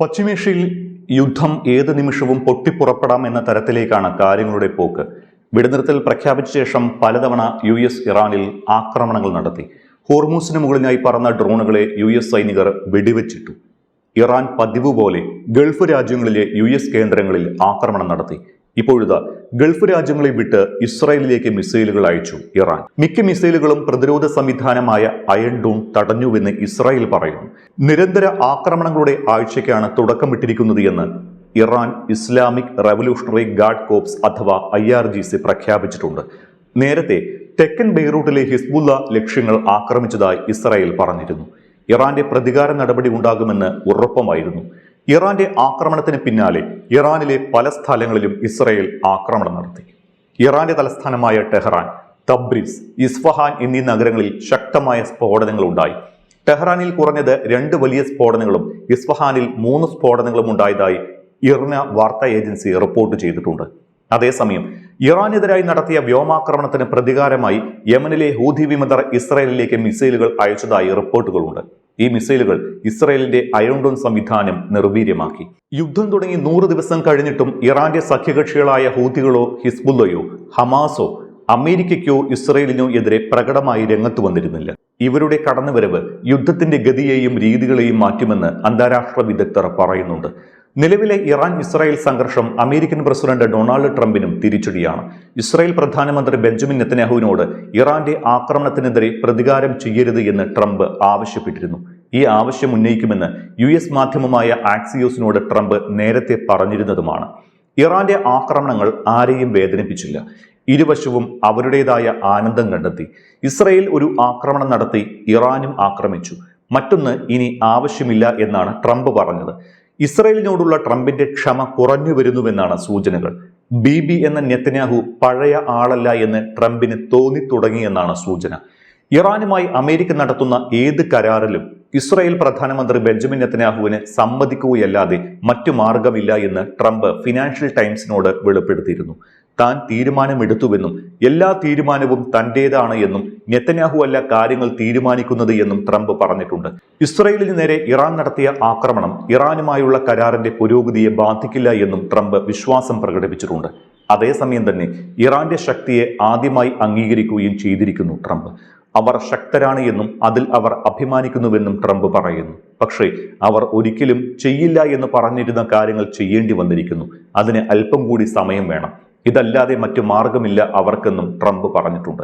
പശ്ചിമേഷ്യയിൽ യുദ്ധം ഏത് നിമിഷവും പൊട്ടിപ്പുറപ്പെടാം എന്ന തരത്തിലേക്കാണ് കാര്യങ്ങളുടെ പോക്ക്. വെടിനിർത്തൽ പ്രഖ്യാപിച്ച ശേഷം പലതവണ US ഇറാനിൽ ആക്രമണങ്ങൾ നടത്തി. ഹോർമൂസിന് മുകളിലായി പറന്ന ഡ്രോണുകളെ US സൈനികർ വെടിവെച്ചിട്ടു. ഇറാൻ പതിവ് പോലെ ഗൾഫ് രാജ്യങ്ങളിലെ US കേന്ദ്രങ്ങളിൽ ആക്രമണം നടത്തി. ഇപ്പോഴിതാ ഗൾഫ് രാജ്യങ്ങളെ വിട്ട് ഇസ്രായേലിലേക്ക് മിസൈലുകൾ അയച്ചു ഇറാൻ. മിക്ക മിസൈലുകളും പ്രതിരോധ സംവിധാനമായ അയൺ ഡോം തടഞ്ഞുവെന്ന് ഇസ്രായേൽ പറയുന്നു. നിരന്തര ആക്രമണങ്ങളുടെ ആഴ്ചയ്ക്കാണ് തുടക്കമിട്ടിരിക്കുന്നത് എന്ന് Iran Islamic revolutionary guard corps അഥവാ IRGC പ്രഖ്യാപിച്ചിട്ടുണ്ട്. നേരത്തെ തെക്കൻ ബെയ്റൂട്ടിലെ ഹിസ്ബുള്ള ലക്ഷ്യങ്ങൾ ആക്രമിച്ചതായി ഇസ്രായേൽ പറഞ്ഞിരുന്നു. ഇറാന്റെ പ്രതികാര നടപടി ഉണ്ടാകുമെന്ന് ഉറപ്പമായിരുന്നു. ഇറാന്റെ ആക്രമണത്തിന് പിന്നാലെ ഇറാനിലെ പല സ്ഥലങ്ങളിലും ഇസ്രായേൽ ആക്രമണം നടത്തി. ഇറാന്റെ തലസ്ഥാനമായ ടെഹ്റാൻ, തബ്രീസ്, ഇസ്ഫഹാൻ എന്നീ നഗരങ്ങളിൽ ശക്തമായ സ്ഫോടനങ്ങൾ ഉണ്ടായി. ടെഹ്റാനിൽ കുറഞ്ഞത് 2 വലിയ സ്ഫോടനങ്ങളും ഇസ്ഫഹാനിൽ 3 സ്ഫോടനങ്ങളും ഉണ്ടായതായി ഇർന വാർത്താ ഏജൻസി റിപ്പോർട്ട് ചെയ്തിട്ടുണ്ട്. അതേസമയം ഇറാനെതിരായി നടത്തിയ വ്യോമാക്രമണത്തിന് പ്രതികാരമായി യമനിലെ ഹൂഥി വിമതർ ഇസ്രായേലിലേക്ക് മിസൈലുകൾ അയച്ചതായി റിപ്പോർട്ടുകളുണ്ട്. ഈ മിസൈലുകൾ ഇസ്രായേലിന്റെ അയൺ ഡോം സംവിധാനം നിർവീര്യമാക്കി. യുദ്ധം തുടങ്ങി 100 ദിവസം കഴിഞ്ഞിട്ടും ഇറാന്റെ സഖ്യകക്ഷികളായ ഹൂഥികളോ ഹിസ്ബുള്ളയോ ഹമാസോ അമേരിക്കയ്ക്കോ ഇസ്രായേലിനോ എതിരെ പ്രകടമായി രംഗത്ത് വന്നിരുന്നില്ല. ഇവരുടെ കടന്നുവരവ് യുദ്ധത്തിന്റെ ഗതിയെയും രീതികളെയും മാറ്റുമെന്ന് അന്താരാഷ്ട്ര വിദഗ്ധർ പറയുന്നുണ്ട്. നിലവിലെ ഇറാൻ ഇസ്രായേൽ സംഘർഷം അമേരിക്കൻ പ്രസിഡന്റ് ഡൊണാൾഡ് ട്രംപിനും തിരിച്ചടിയാണ്. ഇസ്രായേൽ പ്രധാനമന്ത്രി ബെഞ്ചമിൻ നെതന്യാഹുവിനോട് ഇറാന്റെ ആക്രമണത്തിനെതിരെ പ്രതികാരം ചെയ്യരുത് എന്ന് ട്രംപ് ആവശ്യപ്പെട്ടിരുന്നു. ഈ ആവശ്യം ഉന്നയിക്കുമെന്ന് US മാധ്യമമായ ആക്സിയോസിനോട് ട്രംപ് നേരത്തെ പറഞ്ഞിരുന്നതുമാണ്. ഇറാന്റെ ആക്രമണങ്ങൾ ആരെയും വേദനിപ്പിച്ചില്ല. ഇരുവശവും അവരുടേതായ ആനന്ദം കണ്ടെത്തി. ഇസ്രായേൽ ഒരു ആക്രമണം നടത്തി, ഇറാനും ആക്രമിച്ചു. മറ്റൊന്ന് ഇനി ആവശ്യമില്ല എന്നാണ് ട്രംപ് പറഞ്ഞത്. ഇസ്രായേലിനോടുള്ള ട്രംപിന്റെ ക്ഷമ കുറഞ്ഞു വരുന്നുവെന്നാണ് സൂചനകൾ. ബീബി എന്ന നെതന്യാഹു പഴയ ആളല്ല എന്ന് ട്രംപിന് തോന്നി തുടങ്ങിയെന്നാണ് സൂചന. ഇറാനുമായി അമേരിക്ക നടത്തുന്ന ഏത് കരാറിലും ഇസ്രായേൽ പ്രധാനമന്ത്രി ബെഞ്ചമിൻ നെതന്യാഹുവിന് സമ്മതിക്കുകയല്ലാതെ മറ്റു മാർഗമില്ല എന്ന് ട്രംപ് ഫിനാൻഷ്യൽ ടൈംസിനോട് വെളിപ്പെടുത്തിയിരുന്നു. താൻ തീരുമാനമെടുത്തുവെന്നും എല്ലാ തീരുമാനവും തന്റേതാണ് എന്നും നെതന്യാഹു അല്ല കാര്യങ്ങൾ തീരുമാനിക്കുന്നത് എന്നും ട്രംപ് പറഞ്ഞിട്ടുണ്ട്. ഇസ്രായേലിന് നേരെ ഇറാൻ നടത്തിയ ആക്രമണം ഇറാനുമായുള്ള കരാറിന്റെ പുരോഗതിയെ ബാധിക്കില്ല എന്നും ട്രംപ് വിശ്വാസം പ്രകടിപ്പിച്ചിട്ടുണ്ട്. അതേസമയം തന്നെ ഇറാന്റെ ശക്തിയെ ആദ്യമായി അംഗീകരിക്കുകയും ചെയ്തിരിക്കുന്നു ട്രംപ്. അവർ ശക്തരാണ് എന്നും അതിൽ അവർ അഭിമാനിക്കുന്നുവെന്നും ട്രംപ് പറയുന്നു. പക്ഷേ അവർ ഒരിക്കലും ചെയ്യില്ല എന്ന് പറഞ്ഞിരുന്ന കാര്യങ്ങൾ ചെയ്യേണ്ടി വന്നിരിക്കുന്നു. അതിന് അല്പം കൂടി സമയം വേണം. ഇതല്ലാതെ മറ്റു മാർഗമില്ല അവർക്കെന്നും ട്രംപ് പറഞ്ഞിട്ടുണ്ട്.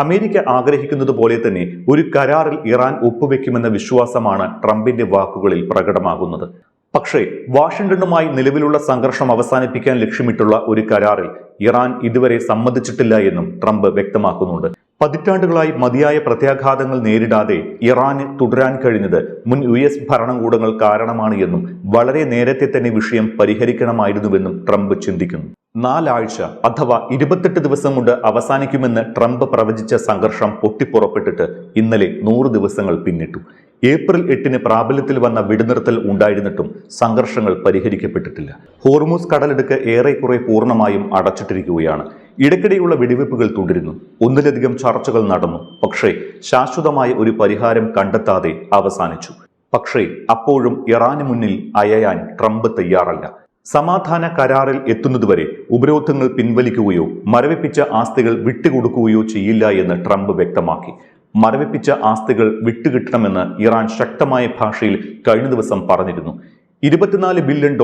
അമേരിക്ക ആഗ്രഹിക്കുന്നത് പോലെ തന്നെ ഒരു കരാറിൽ ഇറാൻ ഒപ്പുവെക്കുമെന്ന വിശ്വാസമാണ് ട്രംപിന്റെ വാക്കുകളിൽ പ്രകടമാകുന്നത്. പക്ഷേ വാഷിംഗ്ടണുമായി നിലവിലുള്ള സംഘർഷം അവസാനിപ്പിക്കാൻ ലക്ഷ്യമിട്ടുള്ള ഒരു കരാറിൽ ഇറാൻ ഇതുവരെ സമ്മതിച്ചിട്ടില്ല എന്നും ട്രംപ് വ്യക്തമാക്കുന്നുണ്ട്. പതിറ്റാണ്ടുകളായി മതിയായ പ്രത്യാഘാതങ്ങൾ നേരിടാതെ ഇറാന് തുടരാൻ കഴിഞ്ഞത് മുൻ US ഭരണകൂടങ്ങൾ കാരണമാണ് എന്നും വളരെ നേരത്തെ തന്നെ വിഷയം പരിഹരിക്കണമായിരുന്നുവെന്നും ട്രംപ് ചിന്തിക്കുന്നു. 4 ആഴ്ച അഥവാ 28 ദിവസം കൊണ്ട് അവസാനിക്കുമെന്ന് ട്രംപ് പ്രവചിച്ച സംഘർഷം പൊട്ടിപ്പുറപ്പെട്ടിട്ട് ഇന്നലെ 100 ദിവസങ്ങൾ പിന്നിട്ടു. ഏപ്രിൽ 8-ന് പ്രാബല്യത്തിൽ വന്ന വെടിനിർത്തൽ ഉണ്ടായിരുന്നിട്ടും സംഘർഷങ്ങൾ പരിഹരിക്കപ്പെട്ടിട്ടില്ല. ഹോർമൂസ് കടലിടുക്ക് ഏറെക്കുറെ പൂർണ്ണമായും അടച്ചിട്ടിരിക്കുകയാണ്. ഇടയ്ക്കിടെയുള്ള വെടിവെപ്പുകൾ തുടരുന്നു. ഒന്നിലധികം ചർച്ചകൾ നടന്നു. പക്ഷേ ശാശ്വതമായ ഒരു പരിഹാരം കണ്ടെത്താതെ അവസാനിച്ചു. പക്ഷേ അപ്പോഴും ഇറാന് മുന്നിൽ അയയാൻ ട്രംപ് തയ്യാറല്ല. സമാധാന കരാറിൽ എത്തുന്നതുവരെ ഉപരോധങ്ങൾ പിൻവലിക്കുകയോ മരവിപ്പിച്ച ആസ്തികൾ വിട്ടുകൊടുക്കുകയോ ചെയ്യില്ല എന്ന് ട്രംപ് വ്യക്തമാക്കി. മരവിപ്പിച്ച ആസ്തികൾ വിട്ടുകിട്ടണമെന്ന് ഇറാൻ ശക്തമായ ഭാഷയിൽ കഴിഞ്ഞ ദിവസം പറഞ്ഞിരുന്നു. $24 ബില്യൺ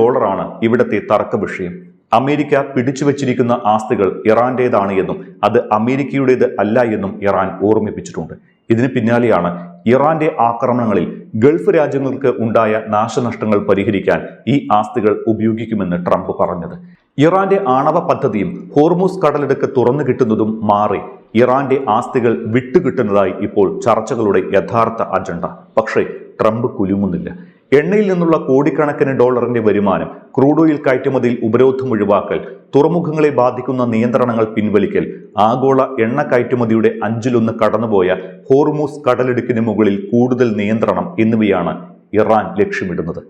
ഇവിടത്തെ തർക്ക വിഷയം. അമേരിക്ക പിടിച്ചുവച്ചിരിക്കുന്ന ആസ്തികൾ ഇറാന്റേതാണ് എന്നും അത് അമേരിക്കയുടേത് അല്ല എന്നും ഇറാൻ ഓർമ്മിപ്പിച്ചിട്ടുണ്ട്. ഇതിന് പിന്നാലെയാണ് ഇറാന്റെ ആക്രമണങ്ങളിൽ ഗൾഫ് രാജ്യങ്ങൾക്ക് ഉണ്ടായ നാശനഷ്ടങ്ങൾ പരിഹരിക്കാൻ ഈ ആസ്തികൾ ഉപയോഗിക്കുമെന്ന് ട്രംപ് പറഞ്ഞത്. ഇറാന്റെ ആണവ പദ്ധതിയും ഹോർമൂസ് കടലിടുക്ക് തുറന്നു കിട്ടുന്നതും മാറി ഇറാന്റെ ആസ്തികൾ വിട്ടുകിട്ടുന്നതായി ഇപ്പോൾ ചർച്ചകളുടെ യഥാർത്ഥ അജണ്ട. പക്ഷേ ട്രംപ് കുലുങ്ങുന്നില്ല. എണ്ണയിൽ നിന്നുള്ള കോടിക്കണക്കിന് ഡോളറിന്റെ വരുമാനം, ക്രൂഡ് ഓയിൽ കയറ്റുമതിയിൽ ഉപരോധം ഒഴിവാക്കൽ, തുറമുഖങ്ങളെ ബാധിക്കുന്ന നിയന്ത്രണങ്ങൾ പിൻവലിക്കൽ, ആഗോള എണ്ണ കയറ്റുമതിയുടെ 1/5 കടന്നുപോയ ഹോർമൂസ് കടലിടുക്കിന് മുകളിൽ കൂടുതൽ നിയന്ത്രണം എന്നിവയാണ് ഇറാൻ ലക്ഷ്യമിടുന്നത്.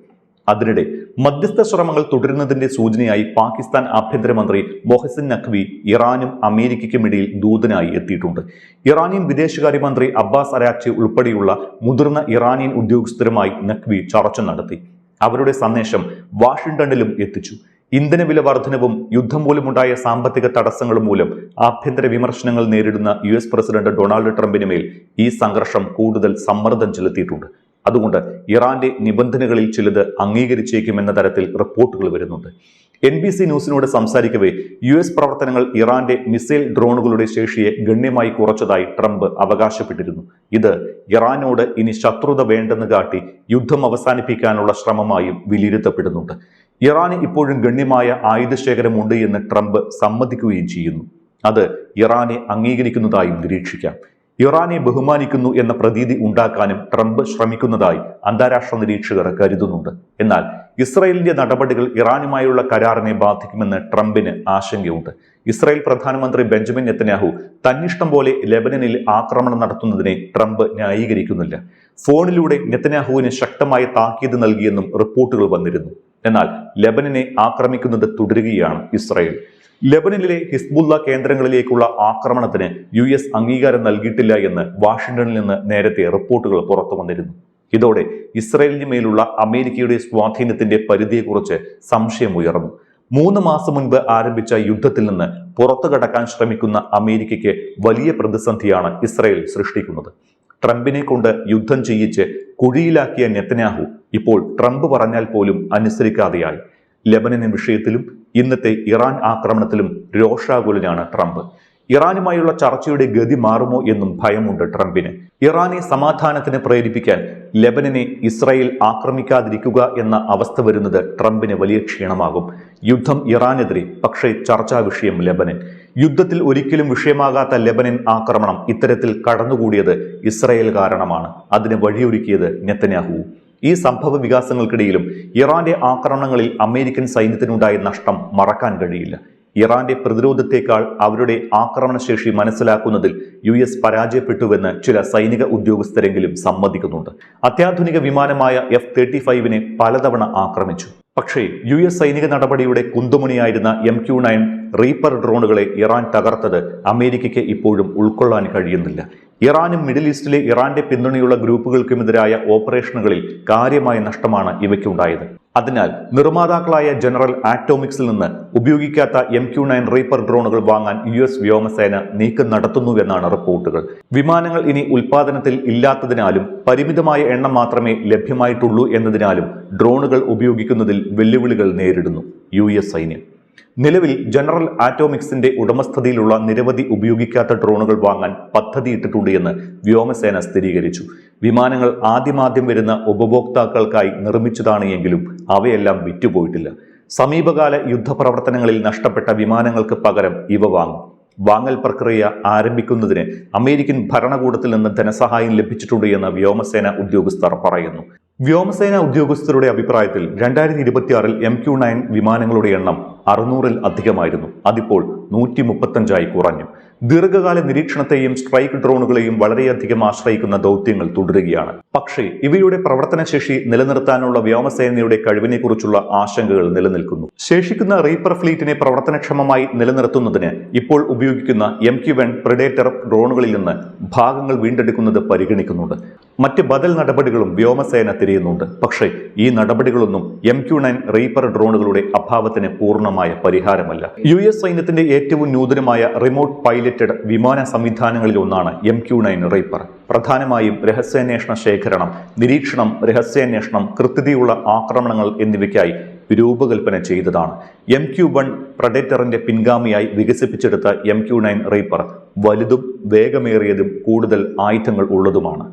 അതിനിടെ മധ്യസ്ഥ ശ്രമങ്ങൾ തുടരുന്നതിന്റെ സൂചനയായി പാകിസ്ഥാൻ ആഭ്യന്തരമന്ത്രി മൊഹസിൻ നഖ്വി ഇറാനും അമേരിക്കയ്ക്കുമിടയിൽ ദൂതനായി എത്തിയിട്ടുണ്ട്. ഇറാനിയൻ വിദേശകാര്യമന്ത്രി അബ്ബാസ് അരാക്ചി ഉൾപ്പെടെയുള്ള മുതിർന്ന ഇറാനിയൻ ഉദ്യോഗസ്ഥരുമായി നഖ്വി ചർച്ച നടത്തി. അവരുടെ സന്ദേശം വാഷിംഗ്ടണിലും എത്തിച്ചു. ഇന്ധനവില വർധനവും യുദ്ധം മൂലമുണ്ടായ സാമ്പത്തിക തടസ്സങ്ങളും മൂലം ആഭ്യന്തര വിമർശനങ്ങൾ നേരിടുന്ന US പ്രസിഡന്റ് ഡൊണാൾഡ് ട്രംപിന് മേൽ ഈ സംഘർഷം കൂടുതൽ സമ്മർദ്ദം ചെലുത്തിയിട്ടുണ്ട്. അതുകൊണ്ട് ഇറാന്റെ നിബന്ധനകളിൽ ചിലത് അംഗീകരിച്ചേക്കുമെന്ന തരത്തിൽ റിപ്പോർട്ടുകൾ വരുന്നുണ്ട്. NBC ന്യൂസിനോട് സംസാരിക്കവേ US പ്രവർത്തനങ്ങൾ ഇറാന്റെ മിസൈൽ ഡ്രോണുകളുടെ ശേഷിയെ ഗണ്യമായി കുറച്ചതായി ട്രംപ് അവകാശപ്പെട്ടിരുന്നു. ഇത് ഇറാനോട് ഇനി ശത്രുത വേണ്ടെന്ന് കാട്ടി യുദ്ധം അവസാനിപ്പിക്കാനുള്ള ശ്രമമായും വിലയിരുത്തപ്പെടുന്നുണ്ട്. ഇറാന് ഇപ്പോഴും ഗണ്യമായ ആയുധശേഖരമുണ്ട് എന്ന് ട്രംപ് സമ്മതിക്കുകയും ചെയ്യുന്നു. അത് ഇറാനെ അംഗീകരിക്കുന്നതായും നിരീക്ഷിക്കാം. ഇറാനെ ബഹുമാനിക്കുന്നു എന്ന പ്രതീതി ഉണ്ടാക്കാനും ട്രംപ് ശ്രമിക്കുന്നതായി അന്താരാഷ്ട്ര നിരീക്ഷകർ കരുതുന്നുണ്ട്. എന്നാൽ ഇസ്രായേലിന്റെ നടപടികൾ ഇറാനുമായുള്ള കരാറിനെ ബാധിക്കുമെന്ന് ട്രംപിന് ആശങ്കയുണ്ട്. ഇസ്രായേൽ പ്രധാനമന്ത്രി ബെഞ്ചമിൻ നെതന്യാഹു തന്നിഷ്ടം പോലെ ലെബനനിൽ ആക്രമണം നടത്തുന്നതിനെ ട്രംപ് ന്യായീകരിക്കുന്നില്ല. ഫോണിലൂടെ നെതന്യാഹുവിന് ശക്തമായ താക്കീത് നൽകിയെന്നും റിപ്പോർട്ടുകൾ വന്നിരുന്നു. എന്നാൽ ലെബനനെ ആക്രമിക്കുന്നത് തുടരുകയാണ് ഇസ്രായേൽ. ലെബനനിലെ ഹിസ്ബുള്ള കേന്ദ്രങ്ങളിലേക്കുള്ള ആക്രമണത്തിന് US അംഗീകാരം നൽകിയിട്ടില്ല എന്ന് വാഷിംഗ്ടണിൽ നിന്ന് നേരത്തെ റിപ്പോർട്ടുകൾ പുറത്തു വന്നിരുന്നു. ഇതോടെ ഇസ്രായേലിന് മേലുള്ള അമേരിക്കയുടെ സ്വാധീനത്തിന്റെ പരിധിയെക്കുറിച്ച് സംശയമുയർന്നു. 3 മാസം മുൻപ് ആരംഭിച്ച യുദ്ധത്തിൽ നിന്ന് പുറത്തു കടക്കാൻ ശ്രമിക്കുന്ന അമേരിക്കയ്ക്ക് വലിയ പ്രതിസന്ധിയാണ് ഇസ്രായേൽ സൃഷ്ടിക്കുന്നത്. ട്രംപിനെ കൊണ്ട് യുദ്ധം ചെയ്യിച്ച് കുഴിയിലാക്കിയ നെതന്യാഹു ഇപ്പോൾ ട്രംപ് പറഞ്ഞാൽ പോലും അനുസരിക്കാതെയായി. ലെബനൻ വിഷയത്തിലും ഇന്നത്തെ ഇറാൻ ആക്രമണത്തിലും രോഷാകുലനാണ് ട്രംപ്. ഇറാനുമായുള്ള ചർച്ചയുടെ ഗതി മാറുമോ എന്നും ഭയമുണ്ട് ട്രംപിന്. ഇറാനെ സമാധാനത്തിന് പ്രേരിപ്പിക്കാൻ ലെബനനെ ഇസ്രായേൽ ആക്രമിക്കാതിരിക്കുക എന്ന അവസ്ഥ വരുന്നത് ട്രംപിന് വലിയ ക്ഷീണമാകും. യുദ്ധം ഇറാനെതിരെ, പക്ഷേ ചർച്ചാ വിഷയം ലെബനൻ. യുദ്ധത്തിൽ ഒരിക്കലും വിഷയമാകാത്ത ലെബനൻ ആക്രമണം ഇത്തരത്തിൽ കടന്നുകൂടിയത് ഇസ്രായേൽ കാരണമാണ്. അതിന് വഴിയൊരുക്കിയത് നെതന്യാഹുവും. ഈ സംഭവ വികാസങ്ങൾക്കിടയിലും ഇറാന്റെ ആക്രമണങ്ങളിൽ അമേരിക്കൻ സൈന്യത്തിനുണ്ടായ നഷ്ടം മറക്കാൻ കഴിയില്ല. ഇറാന്റെ പ്രതിരോധത്തെക്കാൾ അവരുടെ ആക്രമണശേഷി മനസ്സിലാക്കുന്നതിൽ US പരാജയപ്പെട്ടുവെന്ന് ചില സൈനിക ഉദ്യോഗസ്ഥരെങ്കിലും സമ്മതിക്കുന്നുണ്ട്. അത്യാധുനിക വിമാനമായ F-35നെ പലതവണ ആക്രമിച്ചു. പക്ഷേ US സൈനിക നടപടിയുടെ കുന്തുമണിയായിരുന്ന MQ-9 റീപ്പർ ഡ്രോണുകളെ ഇറാൻ തകർത്തത് അമേരിക്കയ്ക്ക് ഇപ്പോഴും ഉൾക്കൊള്ളാൻ കഴിയുന്നില്ല. ഇറാനും മിഡിൽ ഈസ്റ്റിലെ ഇറാന്റെ പിന്തുണയുള്ള ഗ്രൂപ്പുകൾക്കുമെതിരായ ഓപ്പറേഷനുകളിൽ കാര്യമായ നഷ്ടമാണ് ഇവയ്ക്കുണ്ടായത്. അതിനാൽ നിർമ്മാതാക്കളായ ജനറൽ ആറ്റോമിക്സിൽ നിന്ന് ഉപയോഗിക്കാത്ത MQ-9 റീപ്പർ ഡ്രോണുകൾ വാങ്ങാൻ US വ്യോമസേന നീക്കം നടത്തുന്നുവെന്നാണ് റിപ്പോർട്ടുകൾ. വിമാനങ്ങൾ ഇനി ഉൽപാദനത്തിൽ ഇല്ലാത്തതിനാലും പരിമിതമായ എണ്ണം മാത്രമേ ലഭ്യമായിട്ടുള്ളൂ എന്നതിനാലും ഡ്രോണുകൾ ഉപയോഗിക്കുന്നതിൽ വെല്ലുവിളികൾ നേരിടുന്നു US സൈന്യം. നിലവിൽ ജനറൽ ആറ്റോമിക്സിന്റെ ഉടമസ്ഥതയിലുള്ള നിരവധി ഉപയോഗിക്കാത്ത ഡ്രോണുകൾ വാങ്ങാൻ പദ്ധതിയിട്ടിട്ടുണ്ട് എന്ന് വ്യോമസേന സ്ഥിരീകരിച്ചു. വിമാനങ്ങൾ ആദ്യം വരുന്ന ഉപഭോക്താക്കൾക്കായി നിർമ്മിച്ചതാണ് എങ്കിലും അവയെല്ലാം വിറ്റുപോയിട്ടില്ല. സമീപകാല യുദ്ധപ്രവർത്തനങ്ങളിൽ നഷ്ടപ്പെട്ട വിമാനങ്ങൾക്ക് പകരം ഇവ വാങ്ങും. വാങ്ങൽ പ്രക്രിയ ആരംഭിക്കുന്നതിന് അമേരിക്കൻ ഭരണകൂടത്തിൽ നിന്ന് ധനസഹായം ലഭിച്ചിട്ടുണ്ട് എന്ന് വ്യോമസേന ഉദ്യോഗസ്ഥർ പറയുന്നു. വ്യോമസേന ഉദ്യോഗസ്ഥരുടെ അഭിപ്രായത്തിൽ 2026-ൽ MQ-9 വിമാനങ്ങളുടെ എണ്ണം 600-ൽ അധികമായിരുന്നു. അതിപ്പോൾ 135 കുറഞ്ഞു. ദീർഘകാല നിരീക്ഷണത്തെയും സ്ട്രൈക്ക് ഡ്രോണുകളെയും വളരെയധികം ആശ്രയിക്കുന്ന ദൗത്യങ്ങൾ തുടരുകയാണ്. പക്ഷേ ഇവയുടെ പ്രവർത്തനശേഷി നിലനിർത്താനുള്ള വ്യോമസേനയുടെ കഴിവിനെക്കുറിച്ചുള്ള ആശങ്കകൾ നിലനിൽക്കുന്നു. ശേഷിക്കുന്ന റീപ്പർ ഫ്ലീറ്റിനെ പ്രവർത്തനക്ഷമമായി നിലനിർത്തുന്നതിന് ഇപ്പോൾ ഉപയോഗിക്കുന്ന MQ-1 പ്രെഡേറ്റർ ഡ്രോണുകളിൽ നിന്ന് ഭാഗങ്ങൾ വീണ്ടെടുക്കുന്നത് പരിഗണിക്കുന്നുണ്ട്. മറ്റ് ബദൽ നടപടികളും വ്യോമസേന തിരയുന്നുണ്ട്. പക്ഷേ ഈ നടപടികളൊന്നും MQ-9 റീപ്പർ ഡ്രോണുകളുടെ അഭാവത്തിന് പൂർണ്ണമായ പരിഹാരമല്ല. US സൈന്യത്തിന്റെ ഏറ്റവും നൂതനമായ റിമോട്ട് പൈലറ്റഡ് വിമാന സംവിധാനങ്ങളിൽ ഒന്നാണ് MQ-9 റീപ്പർ. പ്രധാനമായും രഹസ്യാന്വേഷണ ശേഖരണം, നിരീക്ഷണം, രഹസ്യാന്വേഷണം, കൃത്യതയുള്ള ആക്രമണങ്ങൾ എന്നിവയ്ക്കായി രൂപകൽപ്പന ചെയ്തതാണ്. MQ-1 പ്രഡേറ്ററിന്റെ പിൻഗാമിയായി വികസിപ്പിച്ചെടുത്ത MQ-9 റീപ്പർ വലുതും വേഗമേറിയതും കൂടുതൽ ആയുധങ്ങൾ ഉള്ളതുമാണ്.